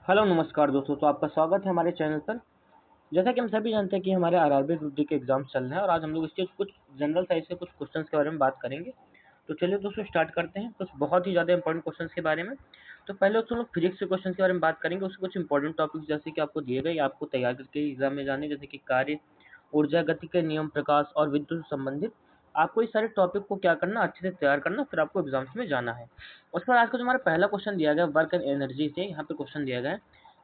Hello नमस्कार दोस्तों। तो आपका स्वागत है हमारे चैनल पर। जैसा कि हम सभी जानते हैं कि हमारे आरआरबी ग्रुप डी के एग्जाम चल रहे हैं और आज हम लोग इसके कुछ जनरल साइंस के कुछ क्वेश्चंस के बारे में बात करेंगे। तो चलिए दोस्तों स्टार्ट करते हैं कुछ बहुत ही ज़्यादा इंपॉर्टेंट क्वेश्चंस के बारे में। तो पहले तो हम लोग फिजिक्स के क्वेश्चन के बारे में बात करेंगे, उसके कुछ इंपॉर्टेंट टॉपिक्स जैसे कि आपको दिए गए आपको तैयार करके एग्जाम में जाने, जैसे कि कार्य, ऊर्जा, गति के नियम, प्रकाश और विद्युत से संबंधित। आपको इस सारे टॉपिक को क्या करना, अच्छे से तैयार करना, फिर आपको एग्जाम्स में जाना है। उस पर आज का जो हमारा पहला क्वेश्चन दिया गया वर्क एंड एनर्जी से, यहाँ पे क्वेश्चन दिया गया है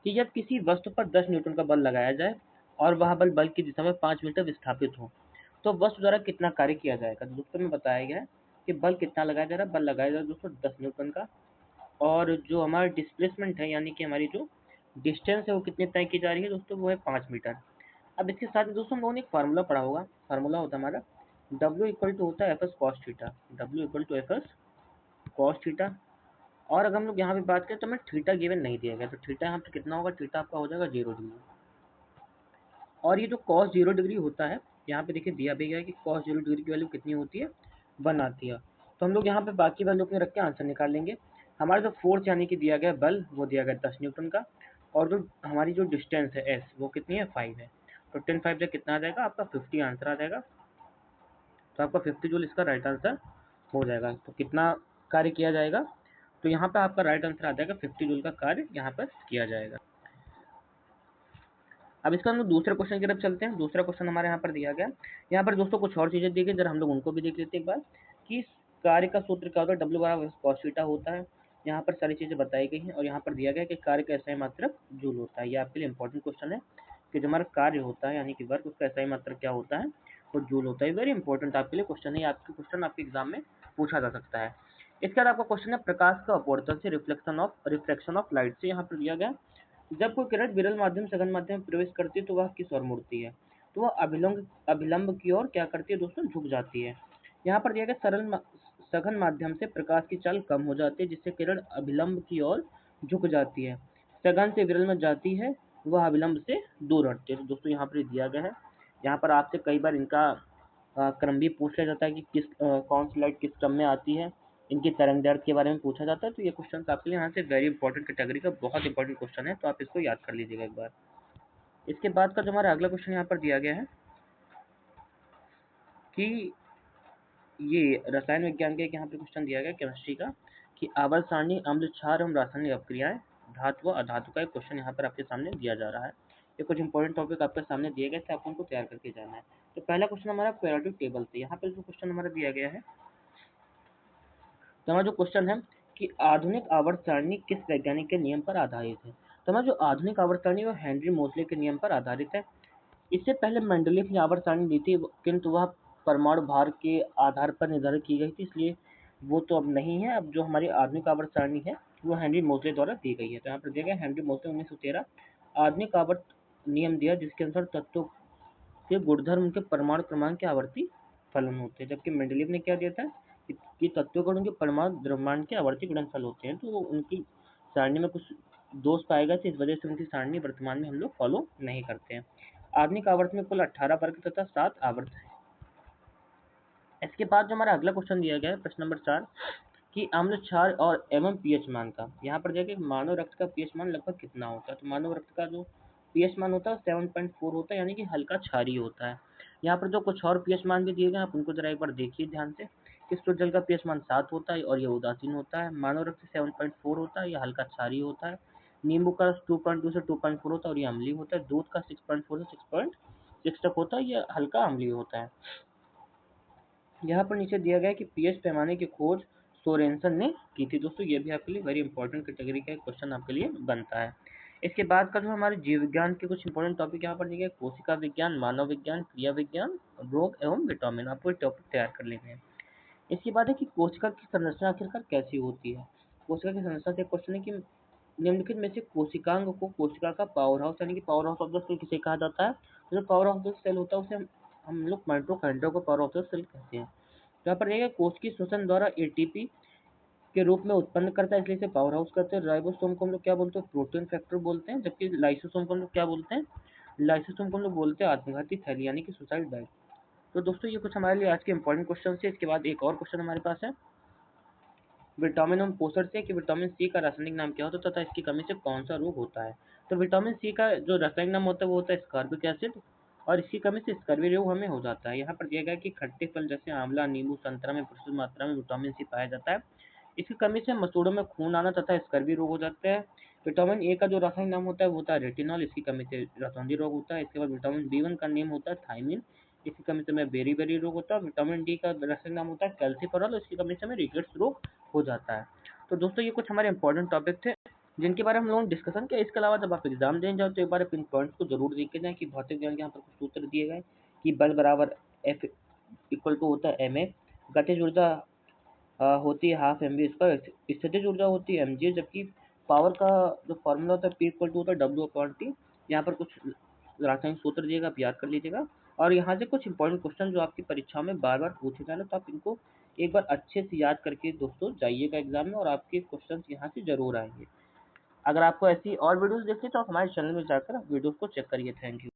कि जब किसी वस्तु पर 10 न्यूटन का बल लगाया जाए और वह बल की दिशा में 5 मीटर विस्थापित हो, तो वस्तु द्वारा कितना कार्य किया जाएगा। तो दोस्तों में बताया गया है कि बल कितना लगाया जा रहा है। बल लगाया जा रहा है दोस्तों 10 न्यूटन का, और जो हमारा डिस्प्लेसमेंट है यानी कि हमारी जो डिस्टेंस है वो कितनी तय की जा रही है दोस्तों, वो है 5 मीटर। अब इसके साथ ही दोस्तों हम लोगों ने एक फार्मूला पढ़ा होगा। फार्मूला होता है हमारा W इक्वल टू होता है F S cos theta. W equal to F S cos theta. और अगर हम लोग यहाँ पे बात करें तो हमें थीटा गिवन नहीं दिया गया, तो थीटा यहाँ पे कितना होगा, थीटा आपका हो जाएगा 0 डिग्री। और ये जो कॉस 0 डिग्री होता है, यहाँ पे देखिए दिया भी गया है कि कॉस 0 डिग्री की वैल्यू कितनी होती है, 1 आती है। तो हम लोग यहाँ पे बाकी वैल्यू अपने रख के आंसर निकाल लेंगे। हमारा जो फोर्स यानी कि दिया गया बल वो दिया गया 10 न्यूटन का, और जो हमारी जो डिस्टेंस है एस वो कितनी है, 5 है। तो 10 5 से कितना आ जाएगा आपका 50 आंसर आ जाएगा। तो आपका 50 जूल इसका राइट आंसर हो जाएगा। तो कितना कार्य किया जाएगा, तो यहाँ पे आपका राइट आंसर आ जाएगा 50 जूल का कार्य यहाँ पर किया जाएगा। अब इसका हम लोग दूसरे क्वेश्चन की तरफ चलते हैं। दूसरा क्वेश्चन हमारे यहाँ पर दिया गया, यहाँ पर दोस्तों कुछ और चीजें दी गई, जरा हम लोग उनको भी देख लेते हैं एक बार कि इस कार्य का सूत्र क्या होता है। डब्ल्यू बराबर कॉस थीटा होता है। यहाँ पर सारी चीजें बताई गई हैं और यहाँ पर दिया गया है कि कार्य का SI मात्रक जूल होता है। ये आपके लिए इंपॉर्टेंट क्वेश्चन है कि जो हमारा कार्य होता है यानी कि वर्क, उसका SI मात्रक क्या होता है, वो जूल होता है। वेरी इंपॉर्टेंट आपके लिए क्वेश्चन है, आपके क्वेश्चन आपके एग्जाम में पूछा जा सकता है। इसके बाद आपका क्वेश्चन है प्रकाश का अपवर्तन से रिफ्लेक्शन ऑफ लाइट से। यहाँ पर दिया गया जब कोई किरण विरल माध्यम सघन माध्यम में प्रवेश करती है तो वह किस ओर मुड़ती है, तो वह अभिलंब की ओर क्या करती है दोस्तों, झुक जाती है। यहाँ पर दिया गया सघन माध्यम से प्रकाश की चाल कम हो जाती है जिससे किरण अभिलंब की ओर झुक जाती है। सघन से विरल में जाती है, वह अभिलंब से दूर हटती है। तो दोस्तों यहाँ पर दिया गया है, यहाँ पर आपसे कई बार इनका क्रम भी पूछ लिया जाता है कि कौन सी लाइट किस क्रम में आती है, इनकी तरंग दैर्घ्य के बारे में पूछा जाता है। तो ये क्वेश्चन आपके लिए यहाँ से वेरी इंपॉर्टेंट कैटेगरी का बहुत इंपॉर्टेंट क्वेश्चन है, तो आप इसको याद कर लीजिएगा एक बार। इसके बाद का जो हमारा अगला क्वेश्चन यहाँ पर दिया गया है कि ये रसायन विज्ञान का एक यहाँ पे क्वेश्चन दिया गया केमिस्ट्री का कि आवर्त सारणी, अम्ल क्षार एवं रासायनिक अपक्रियाएं, धातु व अधातु का एक क्वेश्चन यहाँ पर आपके सामने दिया जा रहा है। ये कुछ इंपॉर्टेंट टॉपिक आपके सामने दिए गए थे, आपको उनको तैयार करके जाना है। तो पहला क्वेश्चन हमारा पीरियोडिक टेबल से। यहाँ पर जो क्वेश्चन हमारा दिया गया है, तो हमारा जो क्वेश्चन है कि आधुनिक आवर्त सारणी किस वैज्ञानिक के नियम पर आधारित है। तो हमारा जो आधुनिक आवर्त सारणी है वो हेनरी मोसले के नियम पर आधारित है। इससे पहले मेंडलीफ ने आवर्त सारणी दी थी, किंतु वह परमाणु भार के आधार पर निर्धारित की गई थी, इसलिए वो तो अब नहीं है। अब जो हमारी आधुनिक आवर्त सारणी है वो हेनरी मोसले द्वारा दी गई है। तो यहाँ पर दिया गया हेनरी मोसले 1913 आधुनिक आवर्त नियम दिया, जिसके अनुसार तत्वों के गुणधर्म उनके परमाणु क्रमांक के आवर्ती फलन होते हैं। जबकि मेंडलीव ने क्या दिया था कि तत्वों का उनके परमाणु द्रव्यमान के आवर्ती गुणनफल होते हैं। तो वो उनकी सारणी में कुछ दोष पाए गए थे, इस वजह से उनकी सारणी वर्तमान में हम लोग फॉलो नहीं करते हैं। आधुनिक आवर्त में कुल 18 वर्ग तथा 7 आवर्त है। इसके बाद जो हमारा अगला क्वेश्चन दिया गया है प्रश्न नंबर 4 कि अम्ल क्षार और एवं पीएच मान का, यहाँ पर देखिए मानव रक्त का पीएच मान लगभग कितना होता है। तो मानव रक्त का जो पीएच मान होता है 7.4 होता है, यानी कि हल्का क्षारीय होता है। यहाँ पर जो कुछ और पीएच मान भी दिए गए हैं, आप उनको जरा एक बार देखिए ध्यान से कि शुद्ध जल का पीएच मान 7 होता है और ये उदासीन होता है। मानव रक्त 7.4 होता है, यह हल्का क्षारीय होता है। नींबू का 2.2 से 2.4 होता है और ये अम्लीय होता है। दूध का 6.4 से 6.6 तक होता है, यह हल्का अम्लीय होता है। यहाँ पर नीचे दिया गया है कि पीएच पैमाने की खोज सोरेनसन ने की थी। दोस्तों ये भी आपके लिए वेरी इंपॉर्टेंट कैटेगरी का एक क्वेश्चन आपके लिए बनता है। इसके बाद का जो हमारे जीव विज्ञान के कुछ इंपॉर्टेंट टॉपिक यहाँ पर दिए गए, कोशिका विज्ञान, मानव विज्ञान, क्रिया विज्ञान, रोग एवं विटामिन, आपको ये टॉपिक तैयार कर लेने हैं। इसके बाद है कि कोशिका की संरचना आखिरकार कैसी होती है। कोशिका की संरचना से क्वेश्चन है कि निम्नलिखित में से कोशिकांग को कोशिका का पावर हाउस यानी कि power house of the cell किसे कहा जाता है। तो जो power house of the cell होता है उसे हम लोग माइटोकॉन्ड्रिया को पावर ऑफ द सेल कहते हैं। यहाँ पर देखिए कोश की श्वसन द्वारा एटीपी के रूप में उत्पन्न करता है, इसलिए इसे पावर हाउस कहते हैं। राइबोसोम को हम लोग क्या बोलते हैं, प्रोटीन फैक्टर बोलते हैं। जबकि लाइसोसोम को हम लोग क्या बोलते हैं, लाइसोसोम को हम लोग बोलते हैं आत्मघाती थैली यानी कि सुसाइड डाइट। तो दोस्तों ये कुछ हमारे लिए आज के इंपॉर्टेंट क्वेश्चन है। इसके बाद एक और क्वेश्चन हमारे पास है विटामिन हम पोषण से कि विटामिन सी का रासायनिक नाम क्या होता है तथा इसकी कमी से कौन सा रोग होता है। तो विटामिन सी का जो रासायनिक नाम होता है वो होता है स्कॉर्बिक एसिड, और इसकी कमी से स्कर्वी रोग हमें हो जाता है। यहाँ पर दिया गया है कि खट्टे फल जैसे आंवला, नींबू, संतरा में प्रचुर मात्रा में विटामिन सी पाया जाता है। इसकी कमी से मसूड़ों में खून आना तथा स्कर्वी रोग हो जाता है। विटामिन ए का जो रासायनिक नाम होता है वो होता है रेटिनॉल, इसकी कमी से रतौंधी रोग होता है। इसके बाद विटामिन बी वन का नेम होता है थायमिन, इसकी कमी से हमें बेरी रोग होता है। विटामिन डी का रासायनिक नाम होता है कैल्सीफेरॉल, इसकी कमी से हमें रिकेट्स रोग हो जाता है। तो दोस्तों ये कुछ हमारे इंपॉर्टेंट टॉपिक थे जिनके बारे में हम लोगों ने डिस्कशन किया। इसके अलावा जब आप एग्जाम देने जाओ तो एक बार आप इन पॉइंट्स को जरूर देख के जाएं कि भौतिक ज्ञान के यहाँ पर कुछ सूत्र दिए गए कि बल बराबर एफ इक्वल टू होता है एम ए, गतिज ऊर्जा होती है हाफ एम बी स्क्वायर, स्थितिज ऊर्जा होती है एम जी, जबकि पावर का जो फॉर्मूला होता है पी इक्वल टू होता है डब्ल्यू अपॉन टी। यहाँ पर कुछ रासायनिक सूत्र दिएगा, आप याद कर लीजिएगा। और यहाँ से कुछ इंपॉर्टेंट क्वेश्चन जो आपकी परीक्षा में बार बार पूछे जाने, तो आप इनको एक बार अच्छे से याद करके दोस्तों जाइएगा एग्जाम में, और आपके क्वेश्चन यहाँ से जरूर आएंगे। अगर आपको ऐसी और वीडियोस देखनी तो आप हमारे चैनल में जाकर वीडियोस को चेक करिए। Thank you.